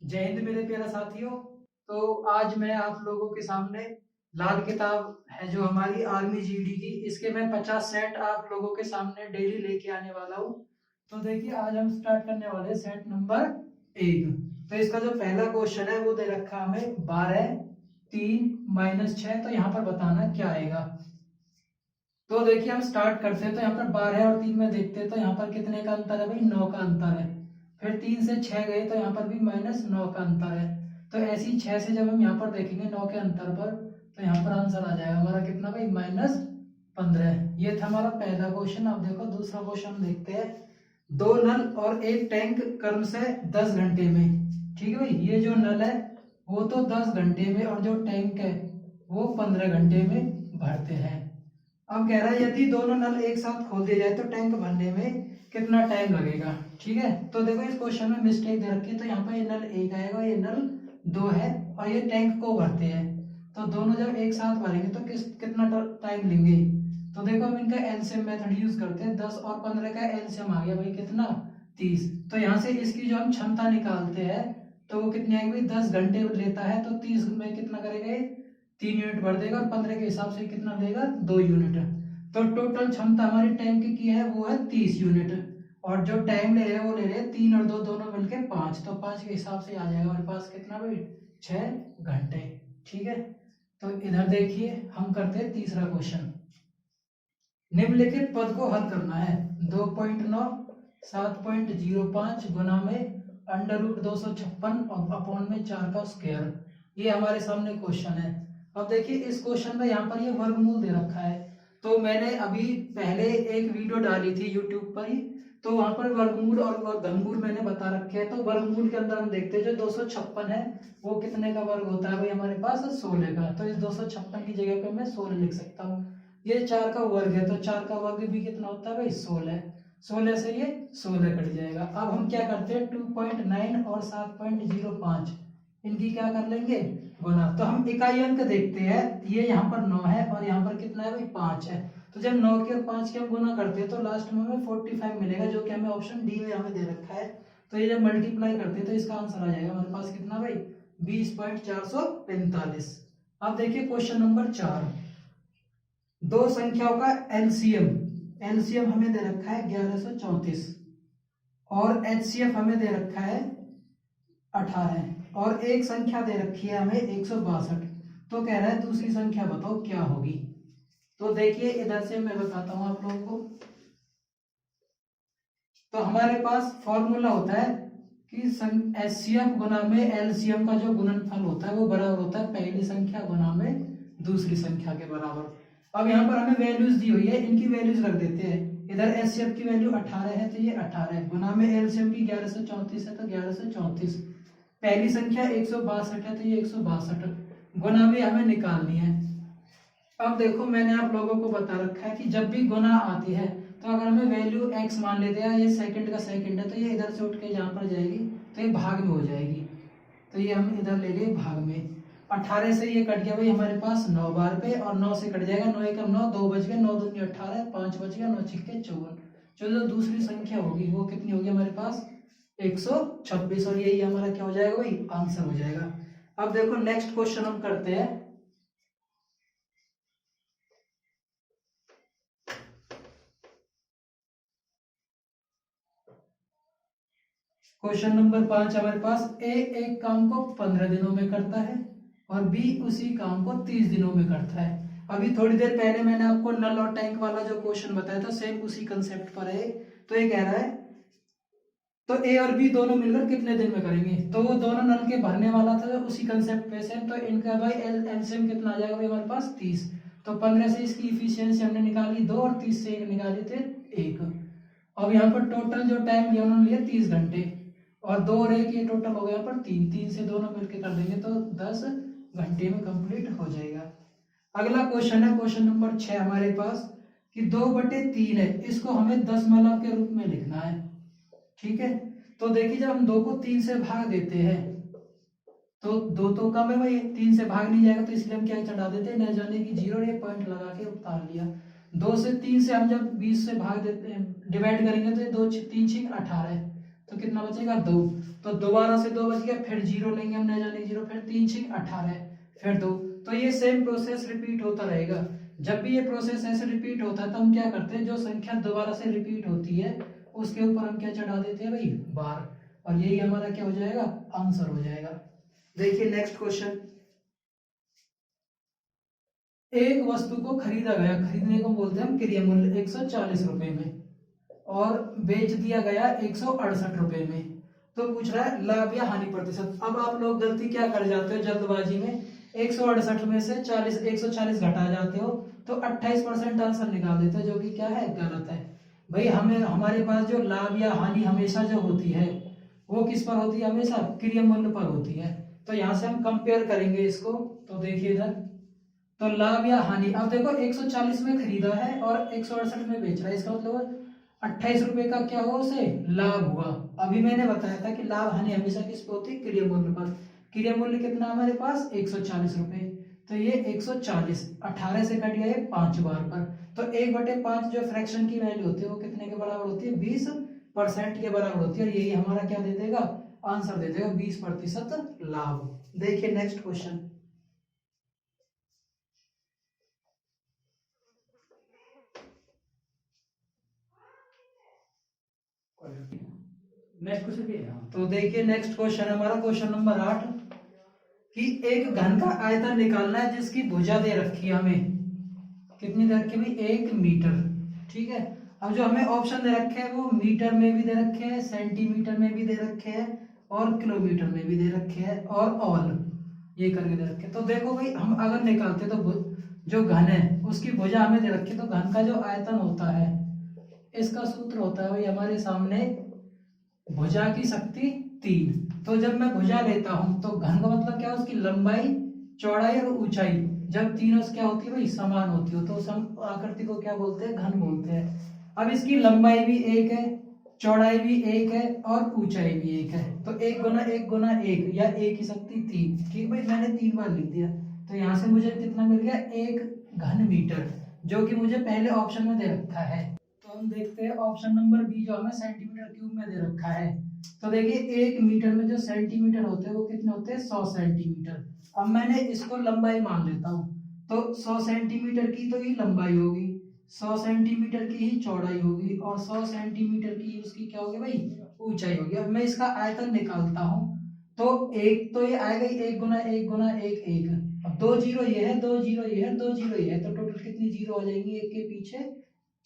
जय हिंद मेरे प्यारे साथियों। तो आज मैं आप लोगों के सामने लाल किताब है जो हमारी आर्मी जीडी की, इसके मैं 50 सेट आप लोगों के सामने डेली लेके आने वाला हूँ। तो देखिए आज हम स्टार्ट करने वाले हैं सेट नंबर 1। तो इसका जो पहला क्वेश्चन है वो दे रखा है हमें 12 3 -6। तो यहाँ पर बताना क्या आएगा। तो देखिए हम स्टार्ट करते हैं। तो यहाँ पर 12 और 3 में देखते हैं तो यहाँ पर कितने का अंतर है भाई, 9 का अंतर है। फिर 3 से 6 गए तो यहाँ पर भी -9 का अंतर है। तो ऐसी 6 से जब हम यहाँ पर देखेंगे 9 के अंतर पर, तो यहाँ पर आंसर आ जाएगा हमारा कितना भाई, -15। ये था हमारा पहला क्वेश्चन। अब देखो दूसरा क्वेश्चन देखते हैं। 2 नल और एक टैंक क्रम से 10 घंटे में। ठीक है भाई, ये जो नल है वो तो 10 घंटे में और जो टैंक है वो 15 घंटे में भरते हैं। अब कह रहा है यदि दोनों नल एक साथ खोल दिए जाए तो टैंक भरने में कितना टाइम लगेगा। ठीक है, तो देखो इस क्वेश्चन में मिस्टेक दे रखी है। तो यहाँ पर ये नल 1 आएगा, ये नल 2 है और ये टैंक को भरते हैं। तो दोनों जब एक साथ भरेंगे तो कितना टाइम लेंगे। तो देखो हम इनका एलसीएम मेथड यूज करते हैं। 10 और 15 का एलसीएम आ गया भाई कितना, 30। तो यहाँ से इसकी जो हम क्षमता निकालते हैं तो वो कितनी आएगी भाई, 10 घंटे लेता है तो 30 में कितना करेगा, 3 यूनिट भर देगा और 15 के हिसाब से कितना देगा, 2 यूनिट। तो टोटल क्षमता हमारी टैंक की है वो है 30 यूनिट। और जो टाइम ले रहे हैं वो ले रहे हैं 3 और 2 दोनों मिलके 5। तो 5 के हिसाब से आ जाएगा हमारे पास कितना भाई, 6 घंटे। ठीक है, तो इधर देखिए हम करते हैं तीसरा क्वेश्चन। निम्नलिखित पद को हल करना है। 2.9 7.05 गुना में √256 और अपॉन में 4 का स्क्वायर। ये हमारे सामने क्वेश्चन है। अब देखिए इस क्वेश्चन में यहाँ पर ये वर्गमूल दे रखा है। तो मैंने अभी पहले एक वीडियो डाली थी यूट्यूब पर ही, तो वहां पर वर्गमूल और घनमूल मैंने बता रखे हैं। तो वर्गमूल के अंदर हम देखते हैं जो 256 है वो कितने का वर्ग होता है भाई, हमारे पास 16 का। तो इस 256 की जगह पे मैं 16 लिख सकता हूँ। ये 4 का वर्ग है तो 4 का वर्ग भी कितना होता है भाई, 16। 16 से ये 16 कट जाएगा। अब हम क्या करते हैं, 2.9 और 7.05 इनकी क्या कर लेंगे, गुना। तो हम इकाई अंक देखते हैं, ये यहाँ पर 9 है और यहाँ पर कितना है भाई, 5 है। तो जब 9 के और 5 के हम गुना करते हैं तो लास्ट में हमें 45 मिलेगा, जो कि हमें ऑप्शन डी में हमें दे रखा है। तो ये जब मल्टीप्लाई करते हैं तो इसका आंसर आ जाएगा हमारे पास कितना भाई, 20.445। अब देखिए क्वेश्चन नंबर 4। दो संख्याओं का एलसीएम, एलसीएम हमें दे रखा है 1134 और एचसीएफ हमें दे रखा है 18 और एक संख्या दे रखी है हमें 162। तो कह रहा है दूसरी संख्या बताओ क्या होगी। तो देखिए इधर से मैं बताता हूं आप लोगों को। तो हमारे पास फॉर्मूला होता है कि एचसीएफ गुना में एलसीएम का जो गुणनफल होता है वो बराबर होता है पहली संख्या गुना में दूसरी संख्या के बराबर। अब यहाँ पर हमें वैल्यूज दी हुई है, इनकी वैल्यूज रख देते हैं। इधर एचसीएफ की वैल्यू 18 है तो ये 18 गुना में एलसीएम की 1134 है तो 1134। पहली संख्या 162 है तो ये 162 गुना में हमें निकालनी है। अब देखो मैंने आप लोगों को बता रखा है कि जब भी गुना आती है तो अगर हमें वैल्यू x मान लेते हैं, ये सेकंड का सेकंड है तो ये इधर से उठ के जहाँ पर जाएगी तो ये भाग में हो जाएगी। तो ये हम इधर ले गए भाग में। 18 से ये कट गया भाई हमारे पास 9 बार पे और 9 से कट जाएगा 9 एकम 9, 2 बच गए, 9 दूनी 18, 5 बच गया, 9 छिक्के 54। जो दूसरी संख्या होगी वो कितनी होगी हमारे पास, 126। और यही हमारा क्या हो जाएगा भाई, आंसर हो जाएगा। अब देखो नेक्स्ट क्वेश्चन हम करते हैं। क्वेश्चन नंबर 5 हमारे पास, ए एक काम को 15 दिनों में करता है और बी उसी काम को 30 दिनों में करता है। अभी थोड़ी देर पहले मैंने आपको नल और टैंक वाला जो क्वेश्चन बताया था सेम उसी कंसेप्ट पर है। तो ये कह रहा है तो ए और बी दोनों मिलकर कितने दिन में करेंगे। तो वो दोनों नल के भरने वाला था उसी कंसेप्ट पे से। तो इनका भाई एलसीएम कितना आ जाएगा भाई हमारे पास, 30। तो 15 से इसकी इफिशियंसी हमने निकाली 2 और 30 से एक निकाली थे 1। अब यहाँ पर टोटल जो टाइम लिया उन्होंने लिया 30 घंटे और 2 और 1 ये टोटल हो गया पर 3। 3 से दोनों मिलकर कर देंगे तो 10 घंटे में कंप्लीट हो जाएगा। अगला क्वेश्चन है क्वेश्चन नंबर 6 हमारे पास कि 2/3 है, इसको हमें दशमलव के रूप में लिखना है। ठीक है, तो देखिए जब हम 2 को 3 से भाग देते हैं तो 2 तो कम है भाई, 3 से भाग नहीं जाएगा तो इसलिए हम क्या चढ़ा देते हैं, न जाने की 0 ये पॉइंट लगा के उतार लिया। 2 से 3 से हम जब 20 से भाग देते हैं डिवाइड करेंगे तो 2 3 6 18 है। तो कितना बचेगा 2। तो दोबारा से 2 बच गया, फिर 0 लेंगे हम, न जाने 0, फिर 3 6 18, फिर 2। तो ये सेम प्रोसेस रिपीट होता रहेगा। जब भी ये प्रोसेस ऐसे रिपीट होता है तो हम क्या करते हैं, जो संख्या दोबारा से रिपीट होती है उसके ऊपर हम क्या चढ़ा देते हैं भाई, बार, और यही हमारा क्या हो जाएगा, आंसर हो जाएगा। देखिए नेक्स्ट क्वेश्चन, एक वस्तु को खरीदा गया, खरीदने को बोलते हैं हम क्रिया मूल्य 140 रुपए में, और बेच दिया गया 168 रुपए में। तो पूछ रहा है लाभ या हानि प्रतिशत। अब आप लोग गलती क्या कर जाते हो जल्दबाजी में, 168 में से 140 घटा जाते हो तो 28% आंसर निकाल देते हो, जो कि क्या है, गलत है। भाई हमें हमारे पास जो लाभ या हानि हमेशा जो होती है वो किस पर होती है, हमेशा क्रिया मूल्य पर होती है। तो यहाँ से हम कंपेयर करेंगे इसको। तो देखिए इधर, तो लाभ या हानि, अब देखो 140 में खरीदा है और 168 में बेच रहा है, इसका मतलब 28 रुपए का क्या हुआ, उसे लाभ हुआ। अभी मैंने बताया था कि लाभ हानि हमेशा किस पे होती है, क्रिया मूल्य पर। क्रिया मूल्य कितना हमारे पास, 140 रुपए। तो ये 140 18 से कट गया ये 5 बार पर, तो 1/5 जो फ्रैक्शन की वैल्यू होती है वो कितने के बराबर होती है, 20% के बराबर होती है, और यही हमारा क्या दे देगा, आंसर दे देगा 20% लाभ। देखिए नेक्स्ट क्वेश्चन, नेक्स्ट क्वेश्चन भी है। तो देखिए नेक्स्ट क्वेश्चन हमारा क्वेश्चन नंबर 8, कि एक घन का आयतन निकालना है जिसकी भुजा दे रखी है हमें, कितनी दे रखी है भाई, 1 मीटर। ठीक है, अब जो हमें ऑप्शन दे रखे हैं वो मीटर में भी दे रखे हैं, सेंटीमीटर में भी दे रखे हैं, और किलोमीटर में भी दे रखे हैं, और ऑल ये करके दे रखे हैं। तो देखो भाई हम अगर निकालते तो जो घन है उसकी भुजा हमें दे रखी है, तो घन का जो आयतन होता है इसका सूत्र होता है भाई हमारे सामने, भुजा की शक्ति 3। तो जब मैं भुजा लेता हूं तो घन का मतलब क्या है, उसकी लंबाई, चौड़ाई और ऊंचाई जब तीनों क्या होती है भाई, समान होती हो, तो आकृति को क्या बोलते हैं, घन बोलते हैं। अब इसकी लंबाई भी 1 है, चौड़ाई भी 1 है, और ऊंचाई भी 1 है, तो 1 गुना 1 गुना 1 या 1 की शक्ति 3। ठीक भाई, मैंने 3 बार लिख दिया, तो यहाँ से मुझे कितना मिल गया, 1 घन मीटर, जो कि मुझे पहले ऑप्शन में दे रखा है। तो हम देखते हैं ऑप्शन नंबर बी, जो हमें सेंटीमीटर क्यूब में दे रखा है। तो देखिए 1 मीटर में जो सेंटीमीटर होते हैं वो कितने होते हैं, 100 सेंटीमीटर। अब मैंने इसको लंबाई मान लेता हूँ, तो 100 सेंटीमीटर की तो ये लंबाई होगी, 100 सेंटीमीटर की ही चौड़ाई होगी, और 100 सेंटीमीटर की उसकी क्या होगी भाई, ऊंचाई होगी। अब मैं इसका आयतन निकालता हूँ, तो एक तो ये आएगा ही, 1 गुना 1 गुना 1 1। अब 2 जीरो ये है, 2 जीरो ये है, 2 जीरो ये है, तो टोटल कितनी जीरो आ जाएंगी, एक के पीछे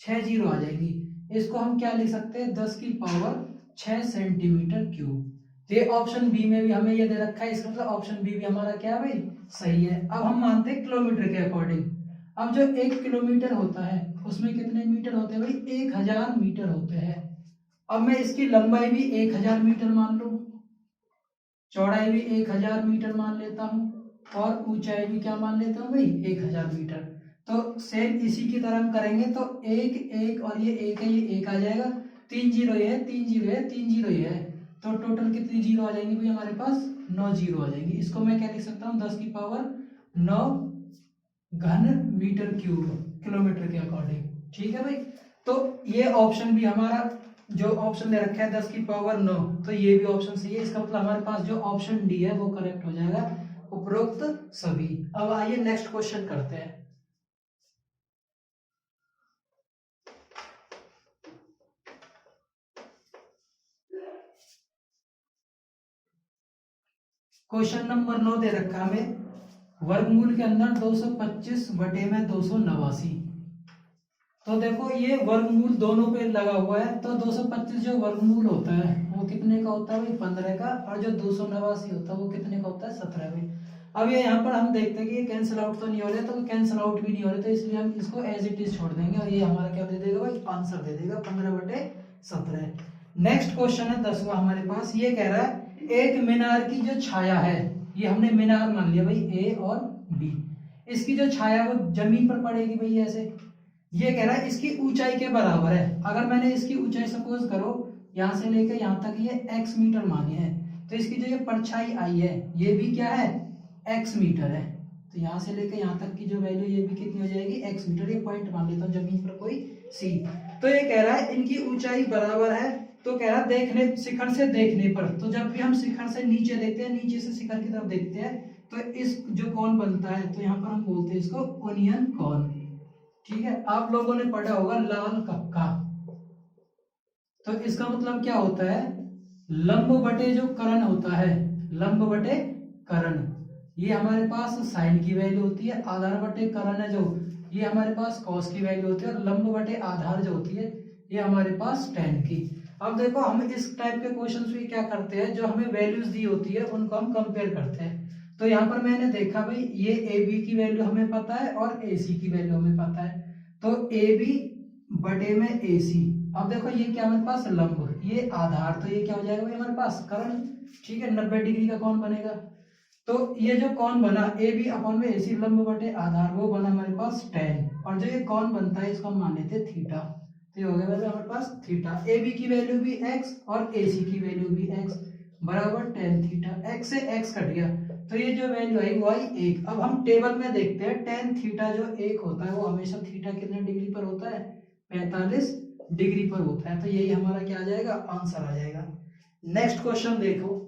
6 जीरो आ जाएंगी। इसको हम क्या लिख सकते हैं, 10 की पावर 6 सेंटीमीटर क्यूब। तो ये ऑप्शन बी में भी हमें ये दे रखा है, इसका मतलब ऑप्शन बी भी हमारा क्या है भाई, सही है। अब हम मानते हैं किलोमीटर के अकॉर्डिंग। अब जो 1 किलोमीटर होता है उसमें कितने मीटर होते हैं भाई, 1000 मीटर होते हैं। अब मैं इसकी लंबाई भी 1000 मीटर मान लूं, चौड़ाई भी 1000 मीटर मान लेता हूँ, और ऊंचाई भी क्या मान लेता हूँ भाई, 1000 मीटर। तो सेम इसी की तरह हम करेंगे, तो 1 1 और ये 1 है, ये 1 आ जाएगा, 3 जीरो ये है, 3 जीरो है, 3 जीरो ये है, तो टोटल कितनी जीरो आ जाएंगी भाई हमारे पास, 9 जीरो आ जाएंगी। इसको मैं क्या लिख सकता हूँ, 10 की पावर 9 घन मीटर क्यूब, किलोमीटर के अकॉर्डिंग। ठीक है भाई, तो ये ऑप्शन भी हमारा, जो ऑप्शन दे रखा है 10 की पावर 9, तो ये भी ऑप्शन सही है। इसका मतलब हमारे पास जो ऑप्शन डी है वो करेक्ट हो जाएगा, उपरोक्त सभी। अब आइए नेक्स्ट क्वेश्चन करते हैं। क्वेश्चन नंबर 9 दे रखा हमें, वर्गमूल के अंदर 225 बटे में 289। तो देखो ये वर्गमूल दोनों पे लगा हुआ है, तो 225 जो वर्गमूल होता है वो कितने का होता है भाई, 15 का, और जो 289 होता है वो कितने का होता है, 17 में। अब ये यहाँ पर हम देखते हैं कि ये कैंसिल आउट तो नहीं हो रहे, तो कैंसिल आउट भी नहीं हो रहे, तो इसलिए हम इसको एज इट इज छोड़ देंगे, और ये हमारा क्या दे देगा भाई, आंसर दे देगा 15/17। नेक्स्ट क्वेश्चन है 10वां हमारे पास, ये कह रहा है एक मीनार की जो छाया है, ये हमने मीनार मान लिया भाई ए और बी, इसकी जो छाया वो जमीन पर पड़ेगी भाई ऐसे। ये कह रहा है इसकी ऊंचाई के बराबर है। अगर मैंने इसकी ऊंचाई सपोज करो यहां से लेकर यहां तक ये x मीटर मानी है, तो इसकी जो ये परछाई आई है ये भी क्या है, x मीटर है। तो यहां से लेकर यहां तक की जो वैल्यू ये भी कितनी हो जाएगी, x मीटर। ये पॉइंट मान लेता हूँ जमीन पर कोई c। तो ये कह रहा है इनकी ऊंचाई बराबर है, तो कह रहा देखने शिखर से देखने पर, तो जब भी हम शिखर से नीचे देखते हैं, नीचे से शिखर की तरफ देखते हैं, तो इस जो कोण बनता है तो यहाँ पर हम बोलते हैं इसको ओनियन कोण। ठीक है, आप लोगों ने पढ़ा होगा लाल कक्का, तो इसका मतलब क्या होता है, लंब बटे जो कर्ण होता है, लंब बटे कर्ण, ये हमारे पास साइन की वैल्यू होती है, आधार बटे कर्ण है जो, ये हमारे पास कॉस की वैल्यू होती है, और लंब बटे आधार जो होती है ये हमारे पास tan की। अब देखो हम इस टाइप के क्वेश्चंस भी क्या करते हैं, जो हमें वैल्यूज दी होती है उनको हम कंपेयर करते हैं। तो यहाँ पर मैंने देखा भाई ये ए बी की वैल्यू हमें पता है और ए सी की वैल्यू हमें पता है, तो ए बी बटे में ए सी। अब देखो ये क्या हमारे पास लंब, ये आधार, तो ये क्या हो जाएगा भाई हमारे पास कर्ण। ठीक है, 90 डिग्री का कौन बनेगा, तो ये जो कौन बना ए बी अपॉन में ए सी लंब बटे आधार, वो बना हमारे पास tan, और जो ये कौन बनता है इसको हम मान लेते हैं थीटा। तो ये हो गया वैसे हमारे पास थीटा, ए बी की वैल्यू भी x और ए सी की वैल्यू भी x बराबर tan थीटा, x से x कट गया, तो ये जो वैल्यू आई वो आई 1। अब हम टेबल में देखते हैं tan थीटा जो 1 होता है वो हमेशा थीटा कितने डिग्री पर होता है, 45 डिग्री पर होता है, तो यही हमारा क्या आ जाएगा, आंसर आ जाएगा। नेक्स्ट क्वेश्चन देखो,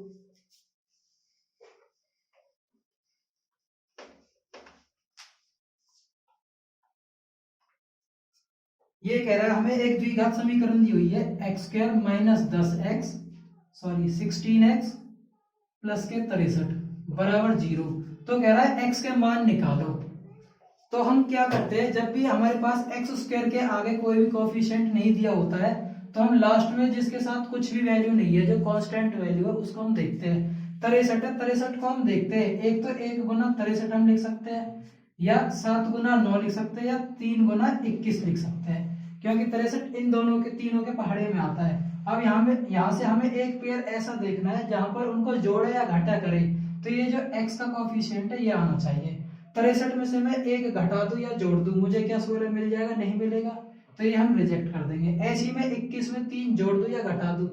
ये कह रहा है हमें एक द्विघात समीकरण दी हुई है x square minus 10x sorry 16x plus के 63 बराबर 0। तो कह रहा है x के मान निकालो। तो हम क्या करते हैं, जब भी हमारे पास एक्स स्क्वायर के आगे कोई भी कोफिशिएंट नहीं दिया होता है तो हम लास्ट में जिसके साथ कुछ भी वैल्यू नहीं है, जो कांस्टेंट वैल्यू है, उसको हम देखते हैं। 63 है, 63 को हम देखते हैं, एक तो 1 गुना 63 हम लिख सकते हैं, या 7 गुना 9 लिख सकते हैं, या 3 गुना 21 लिख सकते हैं, क्योंकि 63 इन दोनों के तीनों के पहाड़े में आता है। अब यहाँ से हमें एक पेयर ऐसा देखना है जहां पर उनको जोड़े या घटा करे, तो ये जो x का कोफिशिएंट है ये आना चाहिए। 63 में से मैं एक घटा दूं या जोड़ दूं, मुझे क्या 16 मिल जाएगा, नहीं मिलेगा, तो ये हम रिजेक्ट कर देंगे। ऐसे ही मैं 21 में 3 जोड़ दूं या घटा दूं,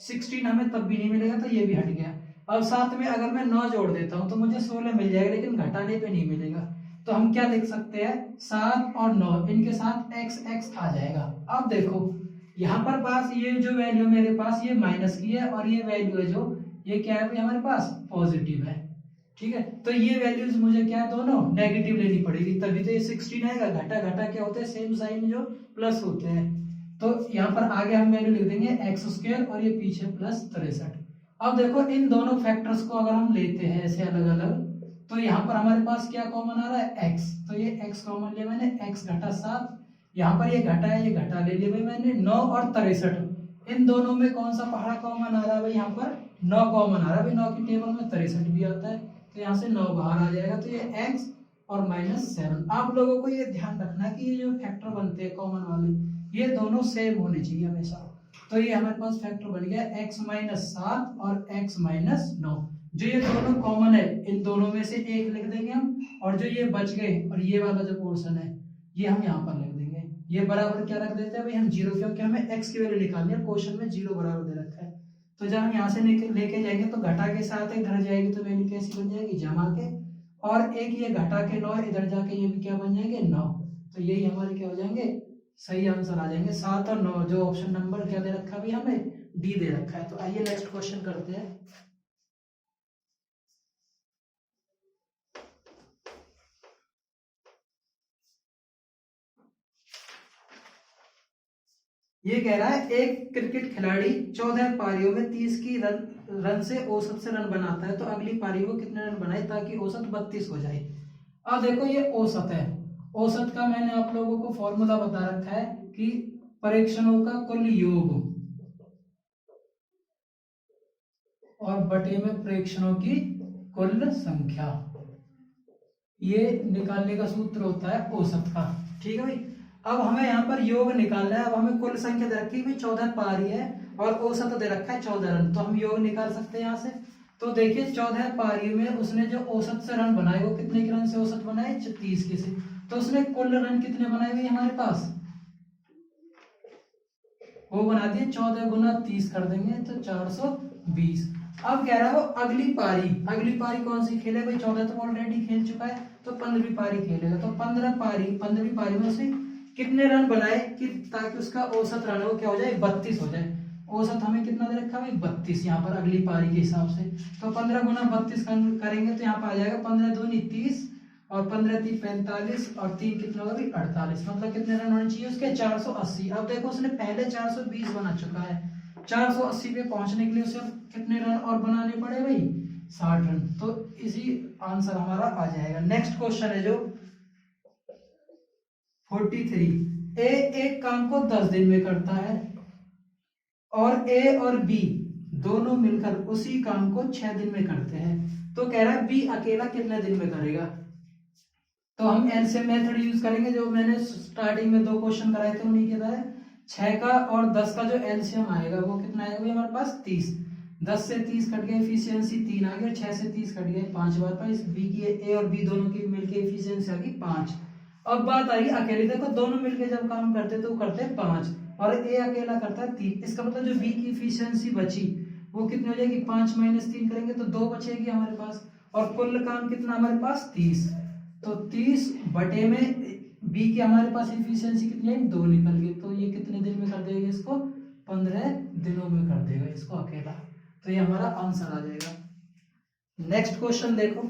16 हमें तब भी नहीं मिलेगा, तो ये भी हट गया। अब साथ में अगर मैं 9 जोड़ देता हूं तो मुझे 16 मिल जाएगा, लेकिन घटाने पे नहीं मिलेगा, तो हम क्या लिख सकते हैं, 7 और 9 इनके साथ x x आ जाएगा। अब देखो यहाँ पर पास ये जो वैल्यू मेरे पास ये माइनस की है, और ये वैल्यू है जो ये क्या है हमारे पास पॉजिटिव है। ठीक है, तो ये वैल्यूज मुझे क्या है, दोनों नेगेटिव लेनी पड़ेगी, तभी तो ये 16 आएगा। घटा घटा क्या होते हैं, सेम साइन जो प्लस होते हैं, तो यहाँ पर आगे हम वैल्यू लिख देंगे एक्स स्क्वायर और ये पीछे प्लस 63। अब देखो इन दोनों फैक्टर्स को अगर हम लेते हैं ऐसे अलग अलग, तो यहाँ पर हमारे पास क्या कॉमन आ रहा है, x, तो ये x कॉमन लिया मैंने, x घटा 7, यहाँ पर ये घटा है, ये घटा ले लिया भाई मैंने। 9 और 63 इन दोनों में कौन सा पहाड़ा कॉमन आ रहा है भाई, यहाँ पर 9 कॉमन आ रहा है भाई, 9 की टेबल में 63 भी आता है, तो यहाँ से 9 बाहर आ जाएगा, तो ये x और -7। आप लोगों को ये ध्यान रखना है कि ये जो फैक्टर बनते हैं कॉमन वाले, ये दोनों सेम होने चाहिए हमेशा। तो ये हमारे पास फैक्टर बन गया x -7 और x -9, जो ये दोनों कॉमन है इन दोनों में से एक लिख देंगे हम, और जो ये बच गए और ये वाला जो पोर्शन है ये हम यहाँ पर लिख देंगे। ये बराबर क्या रख देते हैं भाई हम 0, क्योंकि हमें x की वैल्यू निकालनी है, क्वेश्चन में 0 बराबर दे रखा है। तो जब हम यहाँ से लेके जाएंगे तो घटा के साथ इधर जाएगी, तो वैल्यू कैसी बन जाएगी, जमा के, और एक ये घटा के 9 इधर जाके ये भी क्या बन जाएंगे 9, तो यही हमारे क्या हो जाएंगे, सही आंसर आ जाएंगे 7 और 9। जो ऑप्शन नंबर क्या दे रखा है भाई हमें, डी दे रखा है। तो आइए नेक्स्ट क्वेश्चन करते हैं। ये कह रहा है एक क्रिकेट खिलाड़ी 14 पारियों में 30 की रन से औसत से रन बनाता है, तो अगली पारी वो कितने रन बनाए ताकि औसत 32 हो जाए। अब देखो ये औसत है, औसत का मैंने आप लोगों को फॉर्मूला बता रखा है कि परीक्षणों का कुल योग और बटे में प्रेक्षणों की कुल संख्या, ये निकालने का सूत्र होता है औसत का। ठीक है भाई, अब हमें यहाँ पर योग निकालना है। अब हमें कुल संख्या दे रखी है 14 पारी है और औसत दे रखा है 14 रन, तो हम योग निकाल सकते हैं यहाँ से। तो देखिए 14 पारी में उसने जो औसत से रन बनाए वो कितने के रन से औसत बनाए, 30 के से, तो उसने कुल रन कितने बनाए हुए हमारे पास, वो बना दिए 14 गुना 30 कर देंगे तो 420। अब कह रहा है वो अगली पारी कौन सी खेले भाई, 14 तो ऑलरेडी खेल चुका है, तो 15वीं पारी खेलेगा, तो 15वीं पारी में उसे कितने रन बनाए कि ताकि उसका औसत रन वो क्या हो जाए 32 हो जाए। औसत हमें कितना दे रखा है भाई 32 यहाँ पर अगली पारी के हिसाब से। तो 15 गुना 32 करेंगे तो यहाँ पर आ जाएगा 15 दूनी 30 और 15 3 45 और 3 कितना होगा भाई 48। मतलब कितने रन होने चाहिए उसके 480। अब देखो उसने पहले 420 बना चुका है, 480 पे पहुंचने के लिए उसे कितने रन और बनाने पड़े भाई 60 रन। तो इसी आंसर हमारा आ जाएगा। नेक्स्ट क्वेश्चन है जो 43। ए एक काम को 10 दिन में करता है और ए और बी दोनों मिलकर उसी काम को 6 दिन में करते हैं। तो कह रहा है बी अकेला कितने दिन में करेगा। तो हम एलसीएम मेथड यूज करेंगे, जो मैंने स्टार्टिंग में 2 क्वेश्चन कराए थे उन्हीं के तरह। 6 का और 10 का जो एलसीएम आएगा वो कितना आएगा हमारे पास 30। 10 से 30 कट गए, एफिशिएंसी 3 आ गया। 6 से 30 कट गए 5 बार पर इस बी की ए और बी दोनों की मिलके एफिशिएंसी आ गई 5। अब बात आई अकेले, देखो दोनों मिलके जब काम करते तो करते 5 और ए अकेला करता है 3। इसका मतलब जो बी की एफिशिएंसी बची वो कितनी हो जाएगी 5 - 3 करेंगे तो 2 बचेगी हमारे पास। और कुल काम कितना हमारे पास 30। तो 30 बटे में बी की हमारे पास एफिशिएंसी कितनी है 2 निकल गई। तो ये कितने दिन में कर देगा इसको 15 दिनों में कर देगा इसको अकेला। तो ये हमारा आंसर आ जाएगा। नेक्स्ट क्वेश्चन देखो,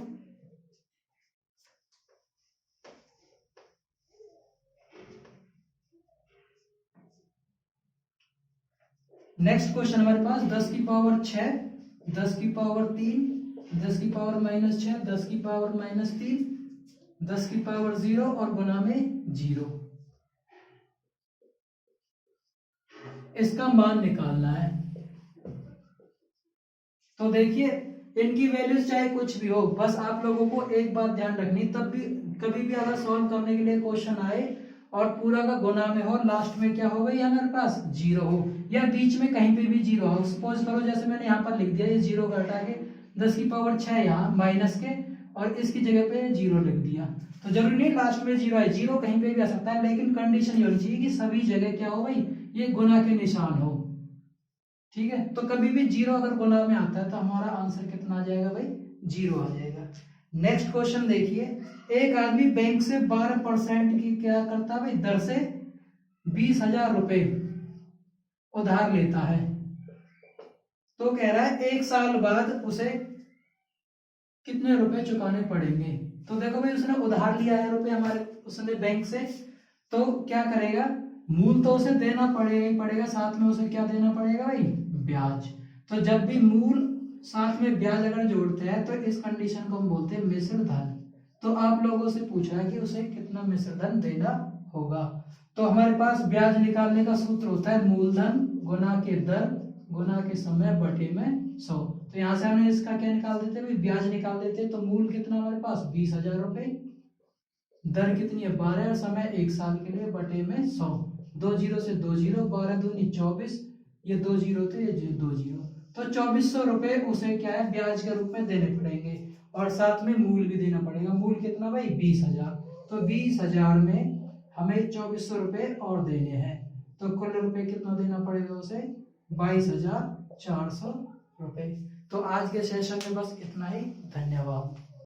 नेक्स्ट क्वेश्चन हमारे पास 10 की पावर 6, 10 की पावर 3, 10 की पावर -6, 10 की पावर -3, 10 की पावर 0 और गुना में 0। इसका मान निकालना है। तो देखिए इनकी वैल्यूज चाहे कुछ भी हो, बस आप लोगों को एक बात ध्यान रखनी, तब भी कभी भी अगर सॉल्व करने के लिए क्वेश्चन आए और पूरा का गुना में हो, लास्ट में क्या हो गई हमारे पास 0 हो या बीच में कहीं पे भी 0 हो। सपोज करो जैसे मैंने यहाँ पर लिख दिया ये 0 का हटा के 10 की पावर 6 यहाँ माइनस के और इसकी जगह पे 0 लिख दिया। तो जरूरी नहीं लास्ट में 0 है, 0 कहीं पे भी आ सकता है, लेकिन कंडीशन ये होनी चाहिए कि सभी जगह क्या हो भाई ये गुना के निशान हो। ठीक है, तो कभी भी 0 अगर गुना में आता है तो हमारा आंसर कितना आ जाएगा भाई 0 आ जाएगा। नेक्स्ट क्वेश्चन देखिए, एक आदमी बैंक से 12% की क्या करता है भाई दर से 20,000 रुपए उधार लेता है। तो कह रहा है 1 साल बाद उसे कितने रुपए चुकाने पड़ेंगे। तो देखो भाई उसने उधार लिया है रुपए हमारे उसने बैंक से, तो क्या करेगा मूल तो उसे देना पड़ेगा ही पड़ेगा, साथ में उसे क्या देना पड़ेगा भाई ब्याज। तो जब भी मूल साथ में ब्याज अगर जोड़ते हैं तो इस कंडीशन को हम बोलते हैं मिश्र धन। तो आप लोगों से पूछा है कि उसे कितना मिश्र धन देना होगा। तो हमारे पास ब्याज निकालने का सूत्र होता है मूलधन गुना के दर गुना के समय बटे में 100। तो यहाँ से हमें इसका क्या निकाल देते हैं ब्याज निकाल देते हैं। तो मूल कितना हमारे पास 20,000 रुपए, दर कितनी है 12 और समय 1 साल के लिए बटे में 100। 2 जीरो से 2 जीरो, 12 दूनी 24, ये 2 जीरो थे ये 2 जीरो। तो 2400 रुपए उसे क्या है ब्याज के रूप में देने पड़ेंगे और साथ में मूल भी देना पड़ेगा। मूल कितना भाई 20,000। तो 20,000 में हमें 2400 रुपए और देने हैं, तो कुल रुपए कितना देना पड़ेगा उसे 22,400 रुपए। तो आज के सेशन में बस इतना ही, धन्यवाद।